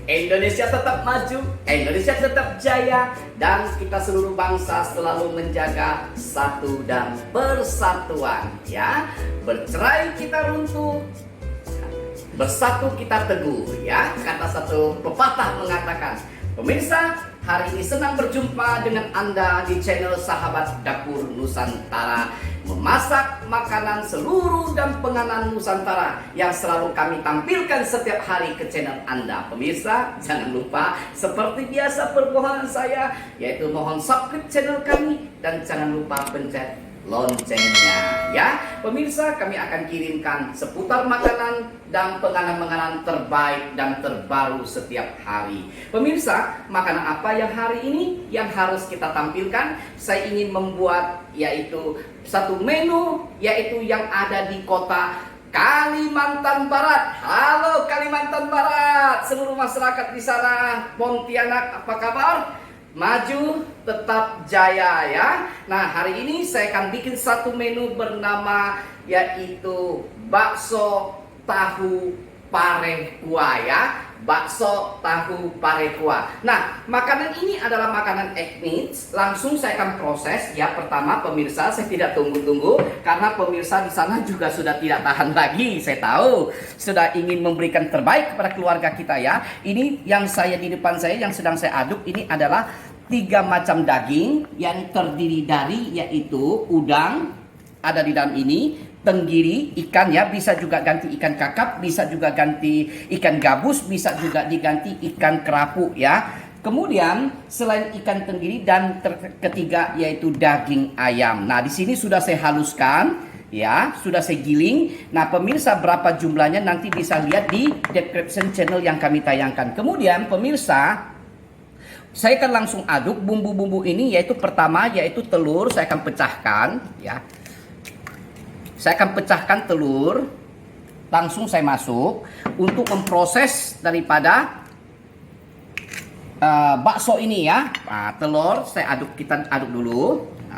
Indonesia tetap maju, Indonesia tetap jaya, dan kita seluruh bangsa selalu menjaga satu dan persatuan. Ya, bercerai kita runtuh, bersatu kita teguh. Ya, kata satu pepatah mengatakan. Pemirsa, hari ini senang berjumpa dengan Anda di channel Sahabat Dapur Nusantara, memasak makanan seluruh dan penganan Nusantara yang selalu kami tampilkan setiap hari ke channel Anda. Pemirsa, jangan lupa seperti biasa permohonan saya, yaitu mohon subscribe channel kami dan jangan lupa pencet loncengnya. Ya, pemirsa, kami akan kirimkan seputar makanan dan penganan-penganan terbaik dan terbaru setiap hari. Pemirsa, makanan apa yang hari ini yang harus kita tampilkan? Saya ingin membuat yaitu satu menu yaitu yang ada di kota Kalimantan Barat. Halo Kalimantan Barat, seluruh masyarakat di sana, Pontianak, apa kabar? Maju tetap jaya ya. Nah, hari ini saya akan bikin satu menu bernama yaitu bakso tahu pare kuah ya. Bakso tahu pare kuah. Nah, makanan ini adalah makanan etnis. Langsung saya akan proses ya. Pertama, pemirsa, saya tidak tunggu-tunggu karena pemirsa di sana juga sudah tidak tahan lagi. Saya tahu sudah ingin memberikan terbaik kepada keluarga kita ya. Ini yang saya di depan saya yang sedang saya aduk ini adalah 3 macam daging yang terdiri dari yaitu udang ada di dalam ini, tenggiri ikan ya, bisa juga ganti ikan kakap, bisa juga ganti ikan gabus, bisa juga diganti ikan kerapu ya. Kemudian selain ikan tenggiri dan ketiga yaitu daging ayam. Nah, di sini sudah saya haluskan ya, sudah saya giling. Nah, pemirsa, berapa jumlahnya nanti bisa lihat di description channel yang kami tayangkan. Kemudian pemirsa, saya akan langsung aduk bumbu-bumbu ini, yaitu pertama yaitu telur. Saya akan pecahkan ya. Saya akan pecahkan telur, langsung saya masuk untuk memproses daripada bakso ini ya. Nah, telur saya aduk, kita aduk dulu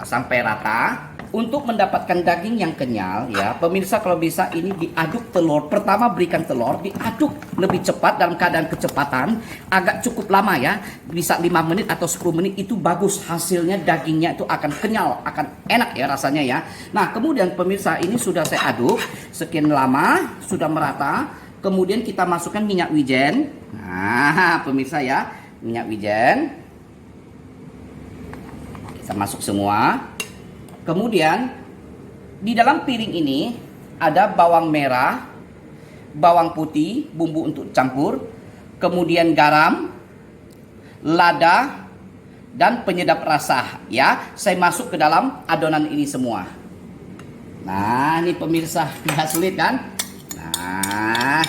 sampai rata. Untuk mendapatkan daging yang kenyal ya, pemirsa, kalau bisa ini diaduk telur. Pertama berikan telur, diaduk lebih cepat dalam keadaan kecepatan, agak cukup lama ya, bisa 5 menit atau 10 menit itu bagus, hasilnya dagingnya itu akan kenyal, akan enak ya rasanya ya. Nah, kemudian pemirsa, ini sudah saya aduk sekian lama, sudah merata. Kemudian kita masukkan minyak wijen. Nah, pemirsa ya, minyak wijen kita masuk semua. Kemudian di dalam piring ini ada bawang merah, bawang putih, bumbu untuk campur, kemudian garam, lada, dan penyedap rasa ya. Saya masuk ke dalam adonan ini semua. Nah, ini pemirsa, tidak sulit kan? Nah,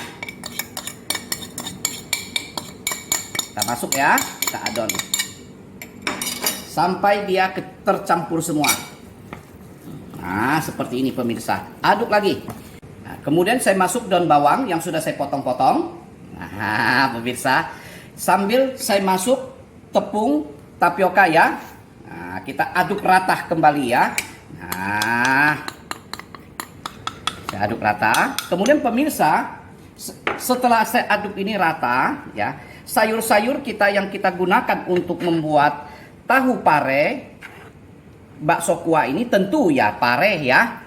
kita masuk ya, kita adon sampai dia tercampur semua. Nah, seperti ini pemirsa. Aduk lagi. Nah, kemudian saya masuk daun bawang yang sudah saya potong-potong. Nah, pemirsa, sambil saya masuk tepung tapioka ya. Nah, kita aduk rata kembali ya. Nah, saya aduk rata. Kemudian pemirsa, setelah saya aduk ini rata ya, sayur-sayur kita yang kita gunakan untuk membuat tahu pare bakso kuah ini tentu ya pare ya,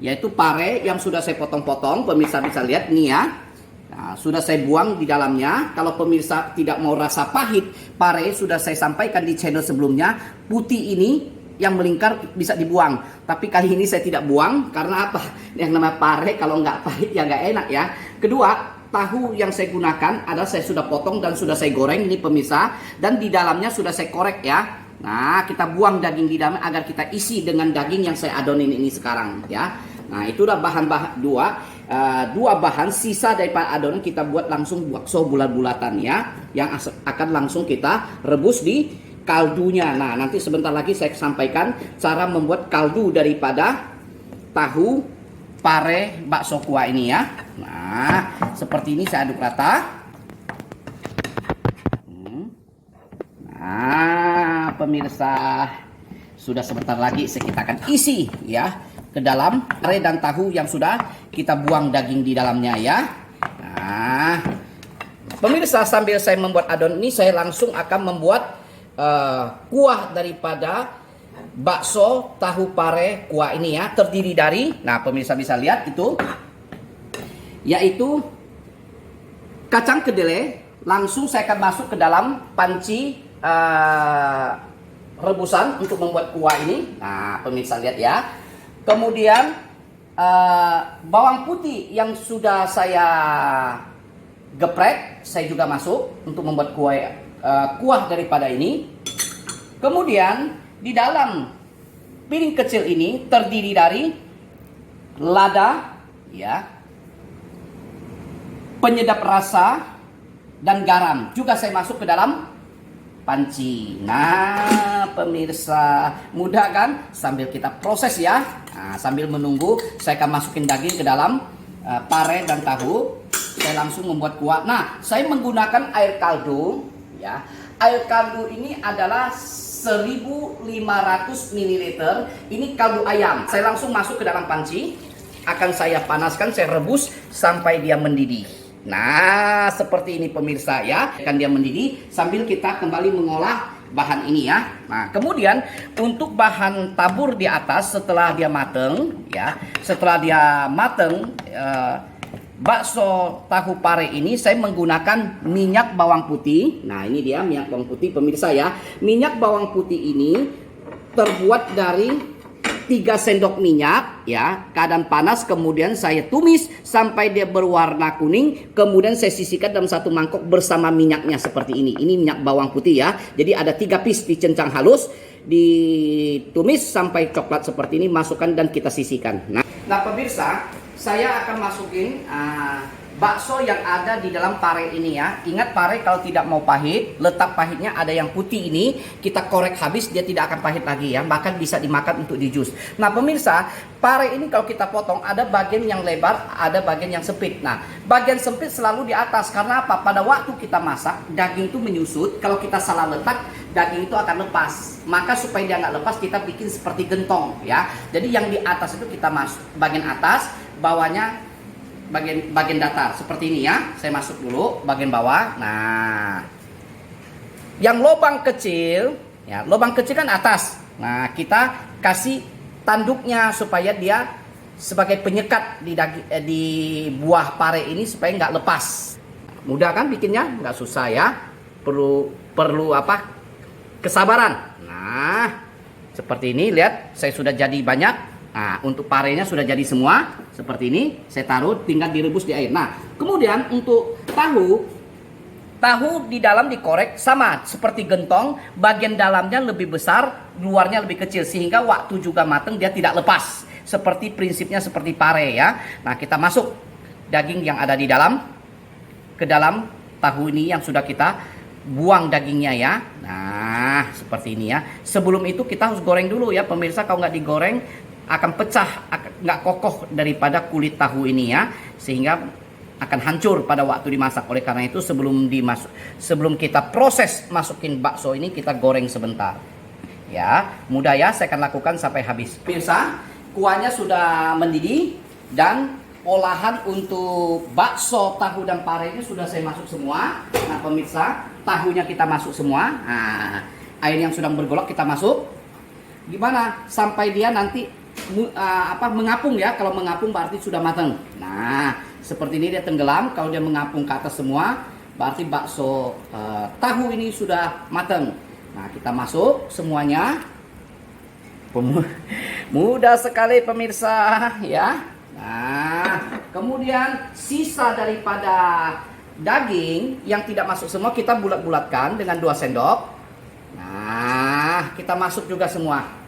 yaitu pare yang sudah saya potong-potong. Pemirsa bisa lihat nih ya. Nah, sudah saya buang di dalamnya. Kalau pemirsa tidak mau rasa pahit, pare sudah saya sampaikan di channel sebelumnya, putih ini yang melingkar bisa dibuang. Tapi kali ini saya tidak buang karena apa? Yang namanya pare kalau nggak pahit ya nggak enak ya. Kedua, tahu yang saya gunakan adalah saya sudah potong dan sudah saya goreng ini pemirsa, dan di dalamnya sudah saya korek ya. Nah, kita buang daging di dalamnya agar kita isi dengan daging yang saya adonin ini sekarang ya. Nah, itu udah bahan-bahan dua bahan sisa daripada adonan kita buat langsung bakso bulat-bulatan ya, yang akan langsung kita rebus di kaldunya. Nah, nanti sebentar lagi saya sampaikan cara membuat kaldu daripada tahu pare bakso kuah ini ya. Nah, seperti ini saya aduk rata. Nah, pemirsa, sudah sebentar lagi kita akan isi ya ke dalam pare dan tahu yang sudah kita buang daging di dalamnya ya. Nah, Pemirsa, sambil saya membuat adon ini, saya langsung akan membuat kuah daripada bakso tahu pare kuah ini ya. Terdiri dari, nah pemirsa bisa lihat itu, yaitu kacang kedelai. Langsung saya akan masuk ke dalam panci rebusan untuk membuat kuah ini. Nah pemirsa lihat ya. Kemudian bawang putih yang sudah saya geprek, saya juga masuk untuk membuat kuah daripada ini. Kemudian di dalam piring kecil ini terdiri dari lada, ya, penyedap rasa dan garam. Juga saya masuk ke dalam panci. Nah, pemirsa, mudah kan? Sambil kita proses ya. Nah, sambil menunggu, saya akan masukin daging ke dalam pare dan tahu. Saya langsung membuat kuah. Nah, saya menggunakan air kaldu, ya. Air kaldu ini adalah 1500 ml. Ini kaldu ayam. Saya langsung masuk ke dalam panci. Akan saya panaskan, saya rebus sampai dia mendidih. Nah, seperti ini pemirsa ya. Akan dia mendidih sambil kita kembali mengolah bahan ini ya. Nah, kemudian untuk bahan tabur di atas setelah dia mateng ya. Setelah dia mateng, bakso tahu pare ini saya menggunakan minyak bawang putih. Nah ini dia minyak bawang putih pemirsa ya. Minyak bawang putih ini terbuat dari 3 sendok minyak ya. Keadaan panas, kemudian saya tumis sampai dia berwarna kuning. Kemudian saya sisihkan dalam satu mangkok bersama minyaknya seperti ini. Ini minyak bawang putih ya. Jadi ada 3 piece dicencang halus, ditumis sampai coklat seperti ini, masukkan dan kita sisihkan. Nah pemirsa, saya akan masukin bakso yang ada di dalam pare ini ya. Ingat, pare kalau tidak mau pahit, letak pahitnya ada yang putih ini, kita korek habis, dia tidak akan pahit lagi ya. Bahkan bisa dimakan untuk di jus. Nah pemirsa, pare ini kalau kita potong ada bagian yang lebar, ada bagian yang sempit. Nah bagian sempit selalu di atas. Karena apa? Pada waktu kita masak, daging itu menyusut. Kalau kita salah letak, daging itu akan lepas. Maka supaya dia nggak lepas, kita bikin seperti gentong ya. Jadi yang di atas itu kita masuk bagian atas, bawahnya bagian datar seperti ini ya. Saya masuk dulu bagian bawah. Nah, yang lubang kecil ya, lubang kecil kan atas. Nah, kita kasih tanduknya supaya dia sebagai penyekat di buah pare ini supaya nggak lepas. Mudah kan bikinnya? Nggak susah ya. Perlu apa? Kesabaran. Nah, seperti ini, lihat saya sudah jadi banyak. Nah, untuk parenya sudah jadi semua seperti ini. Saya taruh, tinggal direbus di air. Nah, kemudian untuk tahu di dalam dikorek sama seperti gentong. Bagian dalamnya lebih besar, luarnya lebih kecil, sehingga waktu juga matang dia tidak lepas. Seperti prinsipnya seperti pare ya. Nah, kita masuk daging yang ada di dalam ke dalam tahu ini yang sudah kita buang dagingnya ya. Nah, seperti ini ya. Sebelum itu kita harus goreng dulu ya pemirsa. Kalau nggak digoreng akan pecah, nggak kokoh daripada kulit tahu ini ya, sehingga akan hancur pada waktu dimasak. Oleh karena itu sebelum kita proses masukin bakso ini, kita goreng sebentar ya. Mudah ya, saya akan lakukan sampai habis. Pemirsa, kuahnya sudah mendidih dan olahan untuk bakso tahu dan pare ini sudah saya masuk semua. Nah pemirsa, tahunya kita masuk semua. Nah, air yang sudah bergolak kita masuk. Gimana sampai dia nanti mengapung ya. Kalau mengapung berarti sudah matang. Nah seperti ini dia tenggelam. Kalau dia mengapung ke atas semua, berarti bakso tahu ini sudah matang. Nah kita masuk semuanya. Mudah sekali pemirsa ya. Nah kemudian sisa daripada daging yang tidak masuk semua, kita bulat-bulatkan dengan 2 sendok. Nah kita masuk juga semua.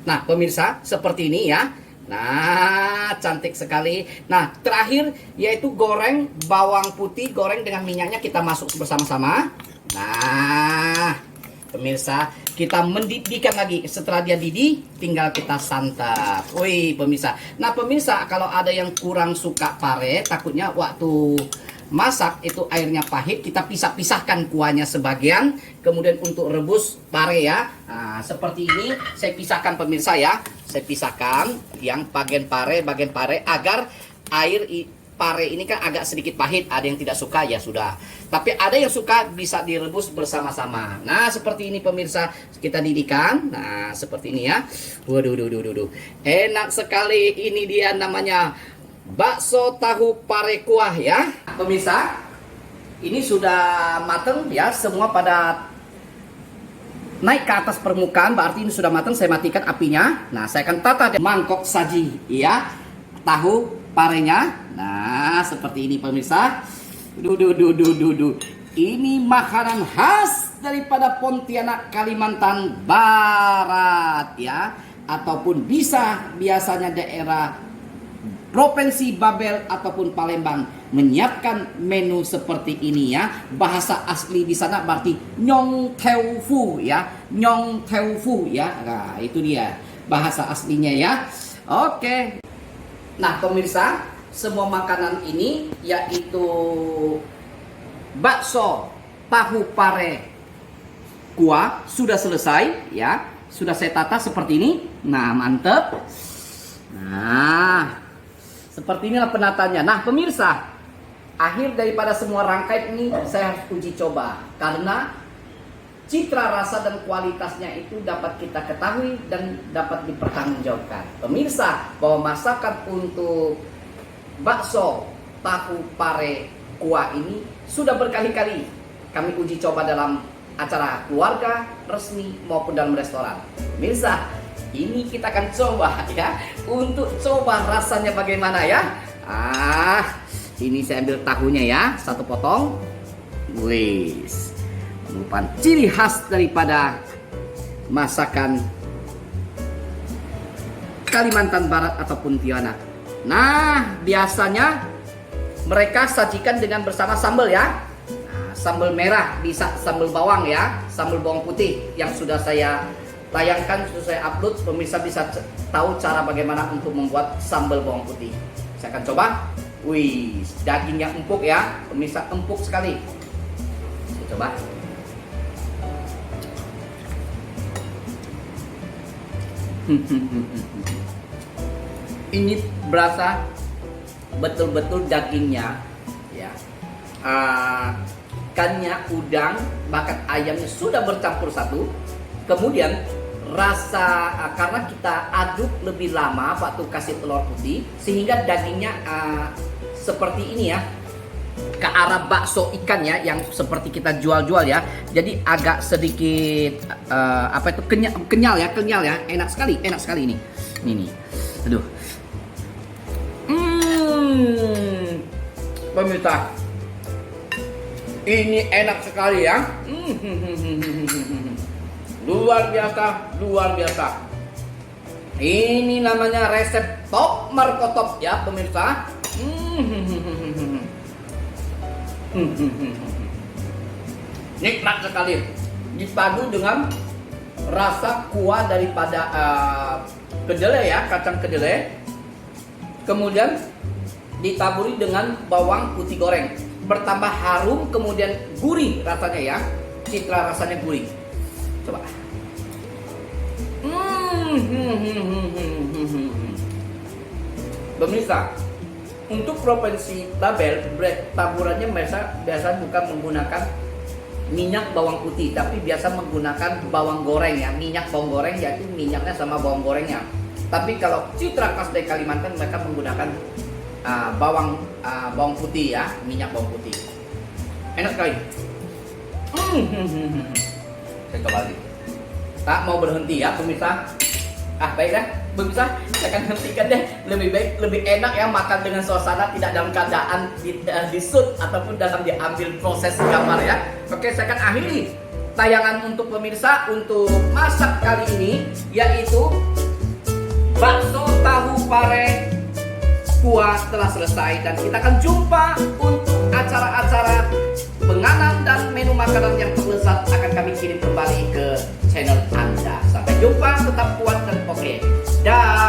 Nah pemirsa, seperti ini ya. Nah cantik sekali. Nah terakhir yaitu goreng bawang putih, goreng dengan minyaknya kita masuk bersama-sama. Nah pemirsa, kita mendidihkan lagi. Setelah dia didih, tinggal kita santap. Wih pemirsa. Nah pemirsa, kalau ada yang kurang suka pare, takutnya waktu masak itu airnya pahit, kita pisahkan kuahnya sebagian. Kemudian untuk rebus pare ya, nah, seperti ini saya pisahkan pemirsa ya. Saya pisahkan yang bagian pare agar air pare ini kan agak sedikit pahit, ada yang tidak suka ya sudah. Tapi ada yang suka bisa direbus bersama-sama. Nah, seperti ini pemirsa, kita didihkan. Nah, seperti ini ya. Waduh. Enak sekali, ini dia namanya bakso tahu pare kuah ya. Pemirsa, ini sudah mateng ya, semua pada naik ke atas permukaan, berarti ini sudah matang. Saya matikan apinya. Nah, saya akan tata mangkok saji ya, tahu parenya. Nah, seperti ini pemirsa. Ini makanan khas daripada Pontianak, Kalimantan Barat ya, ataupun biasanya daerah Provinsi Babel ataupun Palembang menyiapkan menu seperti ini ya. Bahasa asli di sana berarti nyong teu fu ya, nyong teu fu ya. Nah, itu dia bahasa aslinya ya. Oke. Nah, pemirsa, semua makanan ini yaitu bakso tahu pare kuah sudah selesai ya. Sudah saya tata seperti ini. Nah, mantep. Nah, seperti inilah penatanya. Nah, pemirsa, akhir daripada semua rangkaian ini saya harus uji coba karena citra rasa dan kualitasnya itu dapat kita ketahui dan dapat dipertanggungjawabkan. Pemirsa, bahwa masakan untuk bakso tahu pare kuah ini sudah berkali-kali kami uji coba dalam acara keluarga, resmi maupun dalam restoran. Pemirsa, ini kita akan coba ya, untuk coba rasanya bagaimana ya. Ini saya ambil tahunya ya, satu potong. Wis, merupakan ciri khas daripada masakan Kalimantan Barat ataupun Pontianak. Nah, biasanya mereka sajikan dengan bersama sambal ya. Nah, sambal merah, bisa sambal bawang ya, sambal bawang putih yang sudah saya tayangkan, sudah saya upload. Pemirsa bisa tahu cara bagaimana untuk membuat sambal bawang putih. Saya akan coba. Wih, dagingnya empuk ya, pemirsa, empuk sekali. Saya coba. Ini berasa betul-betul dagingnya ya. Ikannya, udang, bahkan ayamnya sudah bercampur satu. Kemudian rasa karena kita aduk lebih lama waktu kasih telur putih, sehingga dagingnya seperti ini ya, ke arah bakso ikan ya, yang seperti kita jual-jual ya. Jadi agak sedikit kenyal ya, enak sekali ini. Ini. Aduh. Pemirsa, ini enak sekali ya. Luar biasa. Ini namanya resep top markotop ya pemirsa. Nikmat sekali, dipadu dengan rasa kuah daripada kedelai ya, kacang kedelai. Kemudian ditaburi dengan bawang putih goreng, bertambah harum, kemudian gurih rasanya ya, citra rasanya gurih. Coba. Pemirsa, untuk provinsi Babel, taburannya biasa bukan menggunakan minyak bawang putih, tapi biasa menggunakan bawang goreng ya, minyak bawang goreng, yaitu minyaknya sama bawang gorengnya. Tapi kalau citra khas dari Kalimantan, mereka menggunakan bawang putih ya, minyak bawang putih. Enak sekali. Saya coba lagi. Tak mau berhenti ya pemirsa. Baiklah pemirsa, saya akan hentikan deh. Lebih baik, lebih enak ya makan dengan suasana tidak dalam keadaan di shoot ataupun dalam diambil proses gambar ya. Oke, saya akan akhiri tayangan untuk pemirsa untuk masak kali ini, yaitu bakso tahu pare kuah telah selesai, dan kita akan jumpa untuk acara-acara penganan dan menu makanan yang terlezat akan kami kirim kembali ke channel Anda. Sampai jumpa, tetap kuat dan oke. Dah.